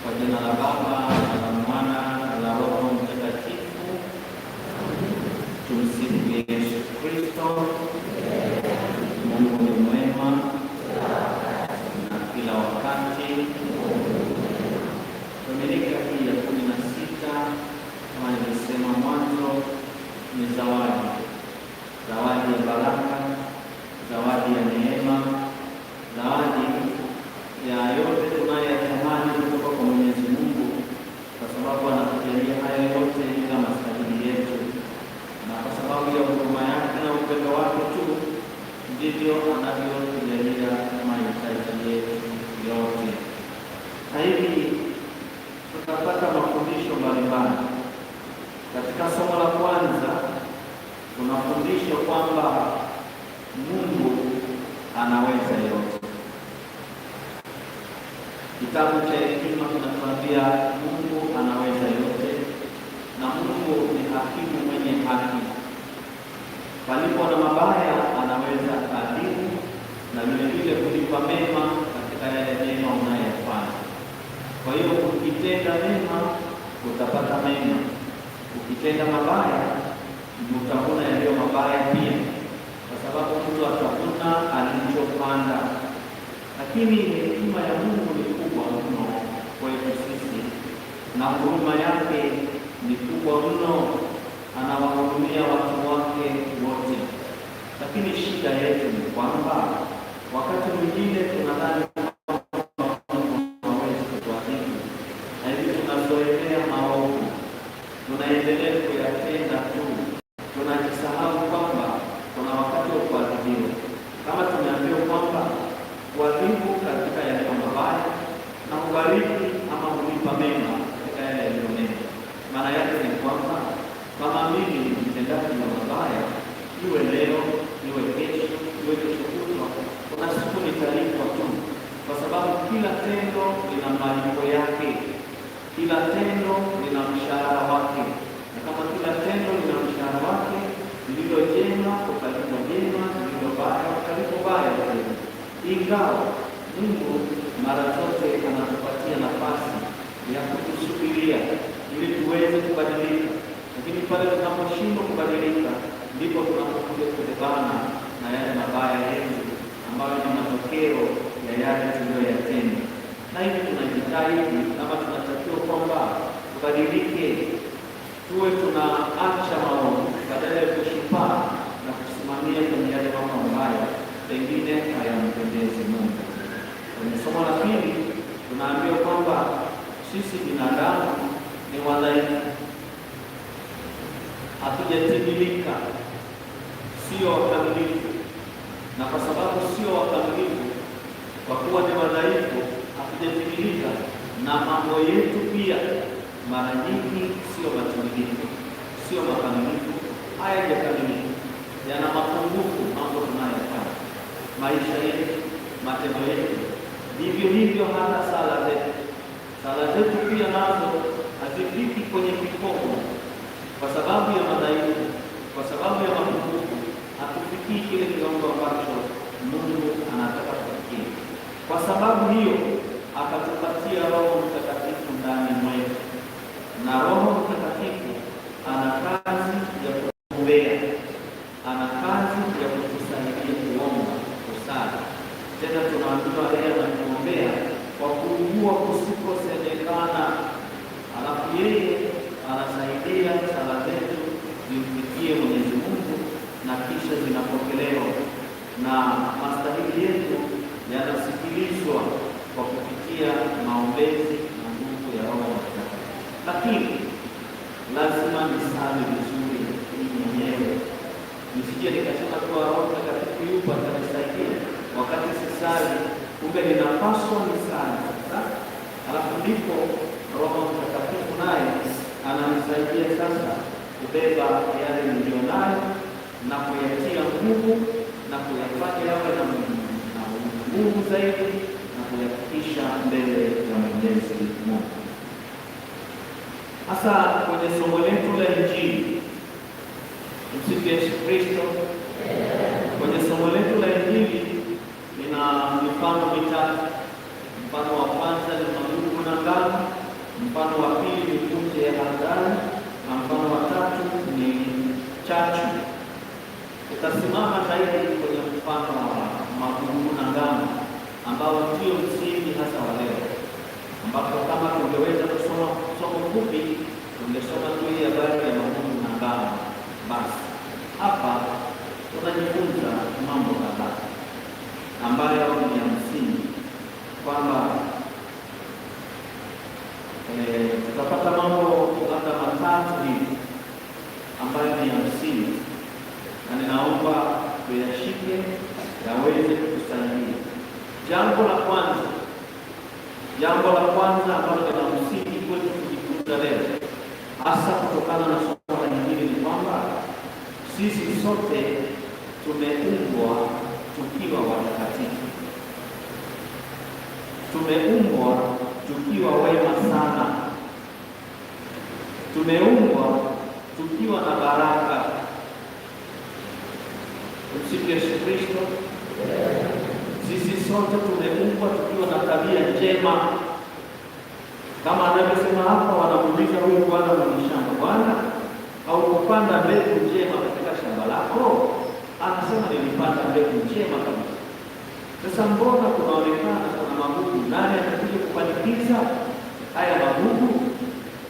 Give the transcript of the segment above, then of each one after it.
Kwa jina la Baba na la Mwana na la Roho Mtakatifu. Tumsifu Yesu Kristo. Mungu ni mwema na kila wakati. Dominika hii ya 16 kama nilisema mwanzo ni zawadi ya baraka, zawadi ya neema, zawadi ya yote tunayotamani kutoka kwa Mwenyezi Mungu, kwa sababu anatujalia haya yote bila mastahili yetu, na kwa sababu ya huruma yake na upendo wake tu ndivyo anavyotujalia mahitaji yetu yote. Na hivi tutapata mafundisho mbalimbali. Katika somo la kwanza tunafundishwa kwamba Mungu anaweza yote. Kitabu cha Hekima kinatuambia Mungu anaweza yote, na Mungu ni hakimu mwenye haki. Palipo na mabaya anaweza kuadhibu, na vile vile kulipa mema katika yale mema unayofanya. Kwa hiyo ukitenda mema utapata mema, ukitenda mabaya utavuna yaliyo mabaya pia, kwa sababu mtu atavuna alichopanda. Lakini hekima ya Mungu ni kubwa mno kwetu sisi, na huruma yake ni kubwa mno. Anawahurumia watu wake wote, lakini shida yetu ni kwamba wakati mwingine tunadhani hawezi kutuadhibu, na hivi tunazoelea maovu, tunaendelea kuyatenda tu, tunajisahau kwamba kuna wakati wa kuadhibiwa. Kama tumeambiwa kwamba kuadhibu katika yaliyo mabaya na kubariki ama kulipa mema katika yale yaliyo mema, maana yake ni kwamba kama mimi mtendaji wa mabaya, iwe leo, iwe kesho, iwe kesho kutwa, kuna siku nitalipwa tu, kwa sababu kila tendo lina malipo yake, kila tendo lina mshahara wake, na kama kila tendo lina mshahara wake, lililo jema utalipwa jema, lililo baya utalipwa baya tena. Ingawa Mungu mara zote anatupatia nafasi ya kutusubiria ili tuweze kubadilika, lakini pale tunaposhindwa kubadilika ndipo tunapokuja kubebana na yale mabaya yetu ambayo ni matokeo ya yale tuliyoyatenda. Na hivi tunajitahidi kama tunatakiwa kwamba tubadilike, tuwe tunaacha maovu badala ya kushupaa na kusimamia kwenye yale mambo ambayo pengine hayampendezi Mungu. Kwenye somo la pili tunaambiwa kwamba sisi binadamu ni wadhaifu, hatujatimilika, sio wakamilifu. Na kwa sababu sio wakamilifu, kwa kuwa ni wadhaifu, hatujatimilika, na mambo yetu pia mara nyingi sio matimilifu, sio makamilifu, hayajakamilika, yana mapungufu. Mambo tunayofanya, maisha yetu, matendo yetu, vivyo hivyo hata sala zetu pia nazo hazifiki kwenye kikomo, kwa sababu ya madhaifu, kwa sababu ya mapungufu, hatufikii kile kiwango ambacho Mungu anataka kufikia. Kwa sababu hiyo akatupatia Roho Mtakatifu ndani mwetu, na Roho Mtakatifu ana kazi ya kutuombea, ana kazi ya kutusaidia kuomba, kusali. Tena tunaambiwa yeye anatuombea kwa kuugua kusikosemekana, alafu yeye anasaidia sala zetu zimfikie Mwenyezi Mungu na kisha zinapokelewa, na mastahili yetu yanasikilizwa kwa kupitia maombezi na nguvu ya Roho Mtakatifu. Lakini lazima nisali vizuri mwenyewe, nisije nikasema kwa Roho Mtakatifu yupo atanisaidia wakati sisali, kumbe ninapaswa nisali sasa, alafu ndipo Roho Mtakatifu naye ananisaidia sasa kubeba yale nilionayo na kuyatia nguvu na kuyafanya yawe na nguvu zaidi na kuyafikisha mbele ya Mwenyezi Mungu. Hasa kwenye somo letu la Injili, msifu Yesu Kristo. Kwenye somo letu la Injili lina mifano mitatu. Mfano wa kwanza ni magugu na ngano, mfano wa pili ni punje ya haradali, na mfano wa tatu ni chachu. Utasimama zaidi kwenye mfano wa magugu na ngano, ambao ndio msingi hasa wa leo, ambapo kama tungeweza kusoma somo fupi tungesoma tu hii habari ya magugu na ngano. Basi hapa tunajifunza mambo kadhaa ambayo ni ya msingi, kwamba tutapata mambo labda matatu hivi ambayo ni ya msingi, na ninaomba tuyashike yaweze kutusaidia. Jambo la kwanza ambalo ni la msingi kwetu kujifunza leo, hasa kutokana na somo nyingine, ni kwamba sisi sote tumeumbwa tukiwa watakatifu. Tumeumbwa tukiwa wema sana. Tumeumbwa tukiwa na baraka. Tumsifu Yesu Kristo. Sisi sote tumeumbwa tukiwa na tabia njema, kama anavyosema hapa. Wanamuuliza huyu bwana mwenye shamba, bwana, au kupanda mbegu njema katika shamba lako? Anasema nilipanda mbegu njema kabisa. Sasa mbona kunaonekana kuna magugu? Nani atakuja kupandikiza haya magugu?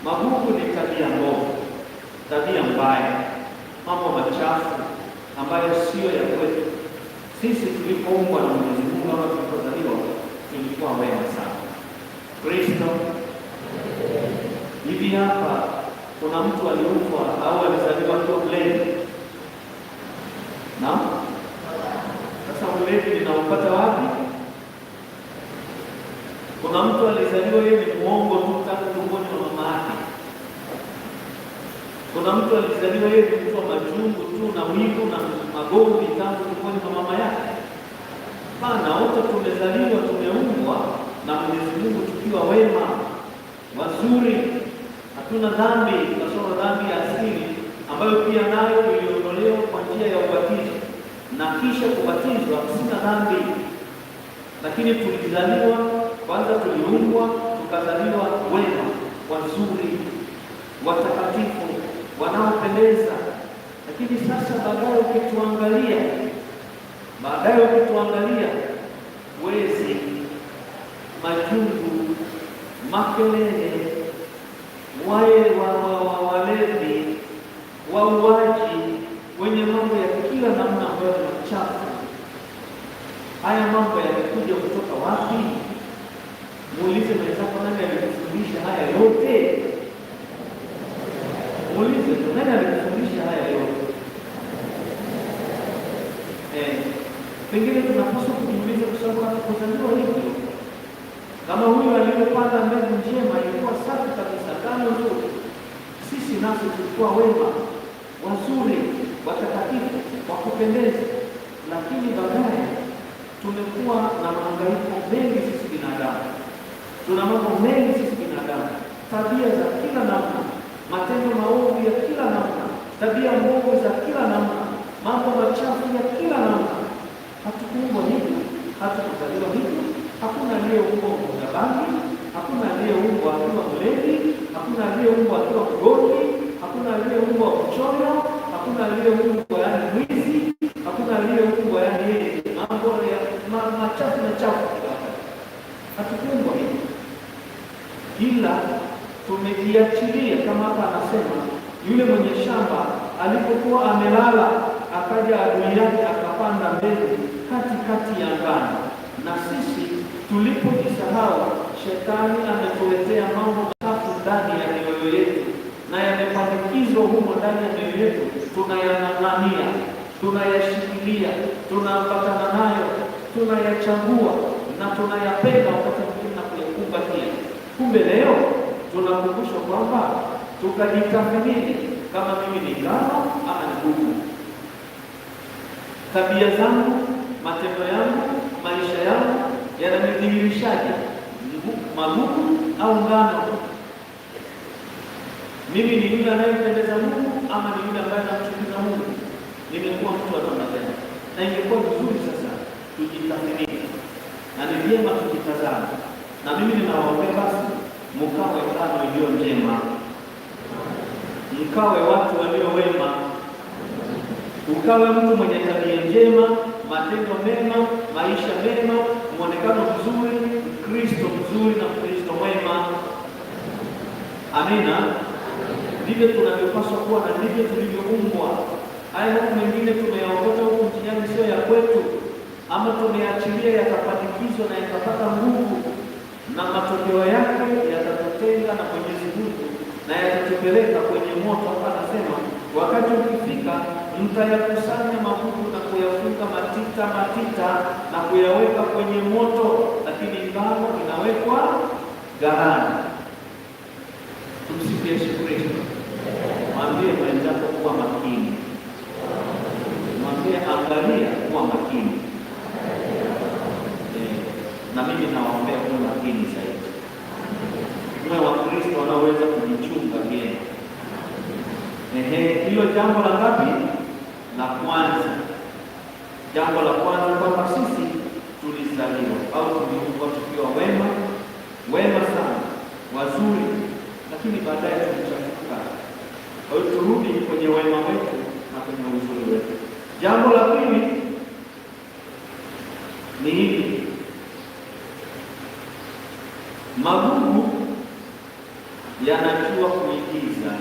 Magugu ni tabia mbovu, tabia mbaya, mambo machafu ambayo sio ya kwetu. Sisi tulipoumbwa na Mwenyezi Mungu, ama tulipozaliwa, tulikuwa wema sana. Kristo hivi hapa, kuna mtu aliumbwa au alizaliwa kwa mlevi? Naam. Sasa mlevi ninaupata wapi? Kuna mtu alizaliwa yeye ni muongo tu tangu tumboni mwa mama yake. Kuna mtu alizaliwa yeye ni mtu wa majungu tu na wivu na magomvi tangu tumboni mwa mama yake. Hapana, wote tumezaliwa, tumeumbwa na Mwenyezi Mungu tukiwa wema, wazuri, hatuna dhambi, kasoro dhambi ya asili ambayo pia nayo iliondolewa kwa njia ya ubatizo, na kisha kubatizwa sina dhambi. Lakini tulizaliwa kwanza, tuliumbwa tukazaliwa wema, wazuri, watakatifu, wanaopendeza. Lakini sasa baadaye ukituangalia, wezi, majungu, makelele, walevi, wauaji, wenye mambo ya kila namna ambayo ni machafu. Haya mambo yamekuja kutoka wapi? Muulize mwenzako, nani alikufundisha haya yote? Muulize, nani alikufundisha haya yote? Pengine tunapaswa kujiuliza, kwa sababu hatukuzaliwa hivyo. Kama huyu aliyopanda mbegu njema ilikuwa safi kabisa, kama nzuri, sisi nasi tulikuwa wema, wazuri, watakatifu, wa kupendeza. Lakini baadaye tumekuwa na mahangaiko mengi sisi binadamu. Tuna mambo mengi sisi binadamu, tabia za kila namna, matendo maovu ya kila namna, tabia mbovu za kila namna, mambo machafu ya kila namna. Hatukuumbwa hivyo, hatukuzaliwa hivyo. Hakuna aliyeumbwa mvuta bangi, hakuna aliyeumbwa akiwa mlevi, hakuna aliyeumbwa akiwa mgomvi, hakuna aliyeumbwa mchoyo, hakuna aliyeumbwa yaani mwizi, hakuna aliyeumbwa yaani mambo ya machafu na chafu. Hatukuumbwa hivyo, ila tumejiachilia. Kama hapa anasema, yule mwenye shamba alipokuwa amelala, akaja adui yake akapanda mbegu katikati ya ngano. Na sisi tulipojisahau, shetani ametuletea mambo machafu ndani ya mioyo yetu, na yamepandikizwa humo ndani ya mioyo yetu. Tunayang'ang'ania, tunayashikilia, tunaambatana nayo, tunayachagua na tunayapenda wakati mwingine na kuyakumbatia. Kumbe leo tunakumbushwa kwamba tukajitathmini, kama mimi ni ngano ama ni gugu. Tabia zangu, matendo yangu, maisha yangu yananidhihirishaje? Magugu au ngano? Mimi ni yule anayempendeza Mungu ama ni yule ambaye anamchukiza Mungu? Nimekuwa mtu wa namna gani? Na ingekuwa vizuri sasa tujitathmini, na ni vyema tujitazame. Na mimi ninawaombea basi mkawe ngano iliyo njema, mkawe watu walio wema, ukawe mtu mwenye tabia njema, matendo mema, maisha mema, muonekano mzuri, Kristo mzuri na Kristo mwema. Amina. Ndivyo tunavyopaswa kuwa na ndivyo tulivyoumbwa. Haya mambo mengine tumeyaokota huku njiani, sio ya kwetu, ama tumeachilia yakapandikizwa na yakapata nguvu, na matokeo yake yatatutenga na Mwenyezi Mungu na yatatupeleka kwenye moto. Hapa anasema wakati ukifika, mtayakusanya magugu na kuyafunga matita matita na kuyaweka kwenye moto, lakini ngano inawekwa ghalani. Tumsifu Yesu Kristo. Mwambie mwenzako kuwa makini, mwambie angalia, kuwa makini. Na mimi nawaombea kuwa makini zaidi, tuwe Wakristo wanaoweza kujichunga vyema. Hilo jambo la ngapi? La kwanza. Jambo la kwanza kwamba sisi tulizaliwa au tuliumbwa tukiwa wema sana, wazuri, lakini baadaye tulichafuka. Kwa hiyo turudi kwenye wema wetu na kwenye uzuri wetu. Jambo la pili ni hili: magugu yanajua kuigiza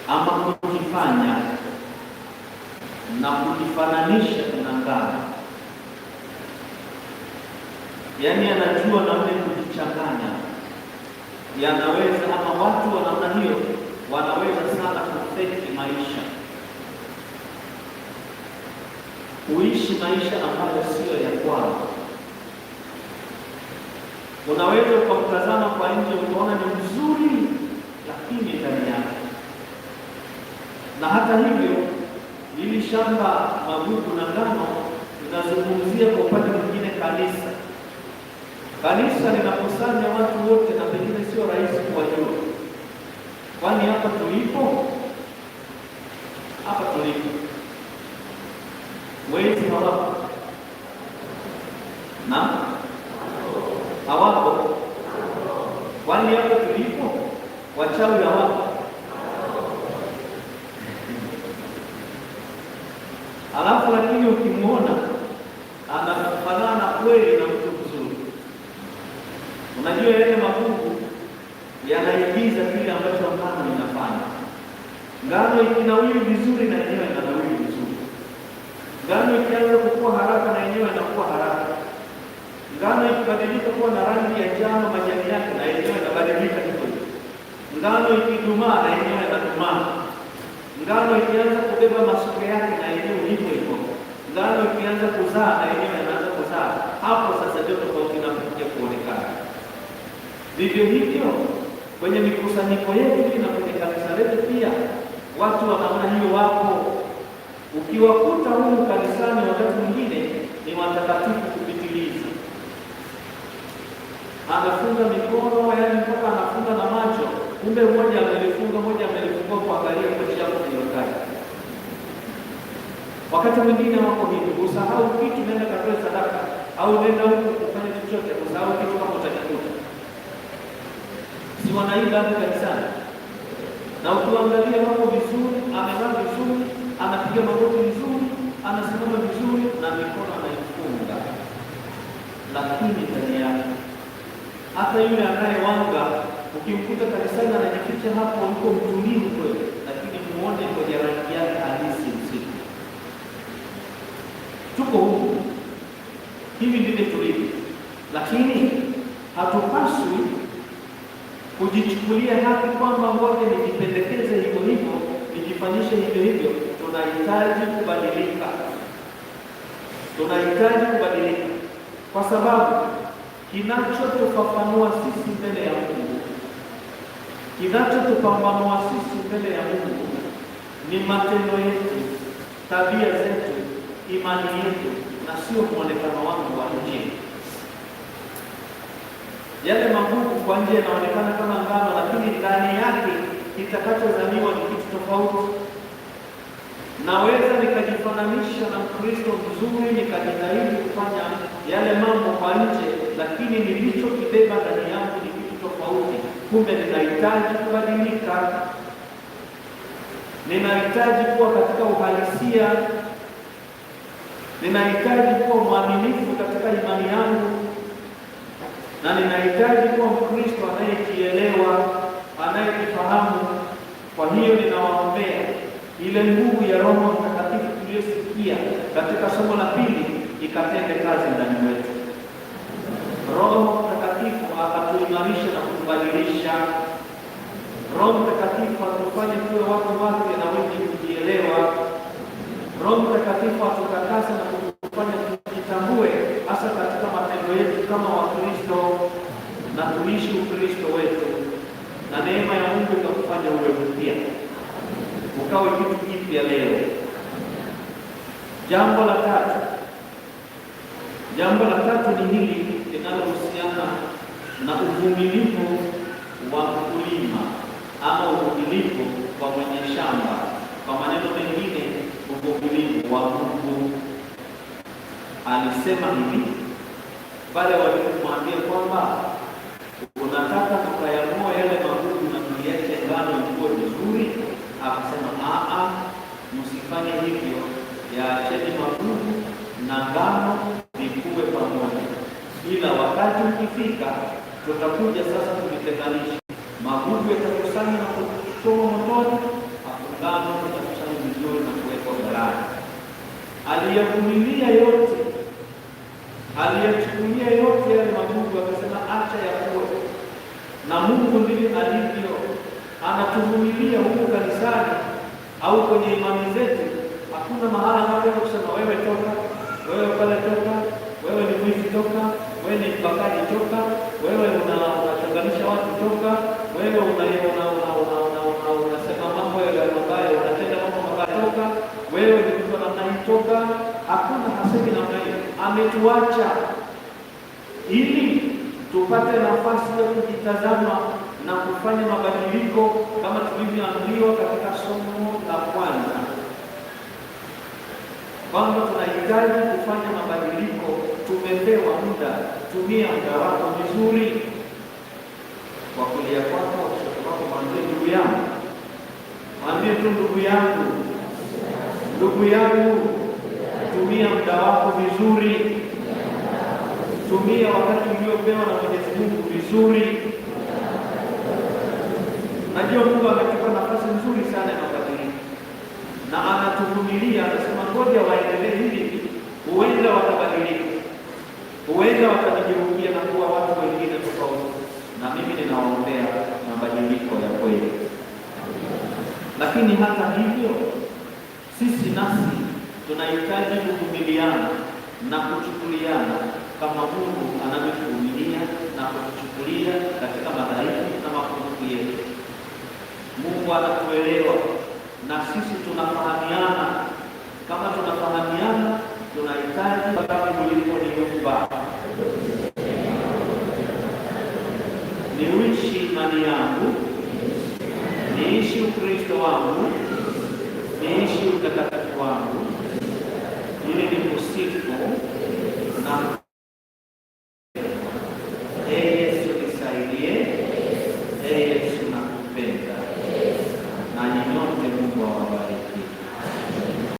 ama kujifanya na kujifananisha na ngano, yaani anajua namna kujichanganya. Yanaweza ama watu wa namna hiyo wanaweza sana kufeki maisha, kuishi maisha ambayo sio ya kwao. Unaweza ukamtazama kwa nje ukaona ni mzuri, lakini ndani yake. Na hata hivyo, hili shamba magugu na ngano linazungumzia kwa upande mwingine kanisa. Kanisa linakusanya watu wote, na pengine sio rahisi kuwajua, kwani hapa tulipo wezi hawapo na hawapo, kwani hapa tulipo wachawi hawapo. Alafu lakini ukimwona anafanana kweli na mtu mzuri. Unajua yale magugu yanaigiza kile ambacho ngano inafanya. Ngano ikinawili vizuri na yenyewe inanawili vizuri. Ngano ikianza kukua haraka na yenyewe inakuwa haraka. Ngano ikibadilika kuwa na rangi ya njano majani yake, na yenyewe inabadilika hivyo. Ngano ikidumaa na yenyewe inadumaa. Ngano ikianza kubeba masuke yake na yenyewe hivyo hivyo. Ngano ikianza kuzaa na yenyewe inaanza kuzaa. Hapo sasa ndio tofauti inakuja kuonekana. Vivyo hivyo kwenye mikusanyiko yetu na kwenye kanisa letu pia watu wanaona hiyo wapo. Ukiwakuta humu kanisani wakati mwingine ni watakatifu kupitiliza, anafunga mikono, yaani mpaka anafunga na macho, kumbe mmoja amelifungua kuangalia kwa shavu iliyokaa. Wakati mwingine wako hivi, usahau kitu, nenda katoe sadaka au nenda huko kufanya chochote, usahau kitu kama utakuta. Si wanaimba hapo kanisani, na ukiangalia wako vizuri, amevaa vizuri, anapiga magoti vizuri, anasimama vizuri na mikono anaifunga, lakini ndani yake hata yule anayewanga ukimkuta kanisani anajificha hapo, yuko mtulivu kweli, lakini muone kwenye rangi yake halisi msiku. Tuko huku, hivi ndivyo tulivyo, lakini hatupaswi kujichukulia haki kwamba ngoja nijipendekeze hivyo hivyo, nijifanyishe hivyo hivyo. Tunahitaji kubadilika, kwa sababu kinachotufafanua sisi mbele ya Mungu, kinachotupambanua sisi mbele ya Mungu ni matendo yetu, tabia zetu, imani yetu, na sio muonekano wangu wa nje. Yale magugu kwa nje yanaonekana kama ngano, lakini ndani yake kitakachozaliwa ni kitu tofauti. Naweza nikajifananisha na Mkristo mzuri, nikajitahidi kufanya yale mambo kwa nje, lakini nilichokibeba ndani yangu ni kitu tofauti. Kumbe ninahitaji kubadilika, ninahitaji kuwa katika uhalisia, ninahitaji kuwa mwaminifu katika imani yangu, na ninahitaji kuwa Mkristo anayejielewa, anayejifahamu. Kwa hiyo ninawaombea ile nguvu ya Roho Mtakatifu tuliyosikia katika somo la pili ikatende kazi ndani mwetu. Roho Mtakatifu akatuimarisha na kutubadilisha. Roho Mtakatifu atufanye tuwe watu wake na wenye kujielewa. Roho Mtakatifu atutakase na kutufanya tujitambue hasa katika matendo yetu kama Wakristo na tuishi Ukristo wetu, na neema ya Mungu itakufanya uwe mpya, ukawe kitu kipya leo. Jambo la tatu ni hili linalohusiana na uvumilivu wa mkulima ama uvumilivu wa mwenye shamba. Kwa maneno mengine, uvumilivu wa Mungu. Alisema hivi pale walipomwambia kwamba unataka tukayang'oe yale magugu na tuliache ngano ikuwe vizuri, akasema msifanye hivyo, yaacheni magugu na ngano vikuwe pamoja, ila wakati ukifika tutakuja sasa tulitenganisha. Magugu yatakusanywa na kuchomwa motoni, ngano itakusanywa vizuri na kuwekwa ghalani. Aliyavumilia yote, aliyachukulia yote yale magugu, akasema acha yakuwe. Na Mungu ndiye alivyo, anatuvumilia huko kanisani au kwenye imani zetu. Hakuna mahala anapoenda kusema wewe toka, wewe pale toka, wewe ni mwizi toka, wewe ni mbakaji toka, wewe unachonganisha watu toka, wewe unasema mambo mabaya, unatenda mambo mabaya toka, wewe ni mtu namna hii toka. Hakuna hasemi namna hiyo. Ametuacha ili tupate nafasi ya kujitazama na kufanya mabadiliko kama tulivyoambiwa katika somo la kwanza, kwamba tunahitaji kufanya mabadiliko. Tumepewa muda, tumia muda wako vizuri. Kwa kulia kwako, kushoto kwako, mwambie ndugu yangu, mwambie tu ndugu yangu, tumia muda wako vizuri, tumia wakati uliopewa na Mwenyezi Mungu vizuri. Najua Mungu ametupa nafasi nzuri sana ya mabadiliko na anatuvumilia, anasema ngoja waendelee hivi, huenda watabadilika, huenda watajigeukia na kuwa watu wengine tofauti. Na mimi ninawaombea mabadiliko ya kweli. Lakini hata hivyo, sisi nasi tunahitaji kuvumiliana na kuchukuliana kama Mungu anavyotuvumilia na kutuchukulia katika madhaifu na mapungufu yetu. Mungu anatuelewa na sisi tunafahamiana. Kama tunafahamiana, tunahitaji sababu uliponiumba niishi imani yangu, niishi Ukristo wangu, niishi utakatifu wangu,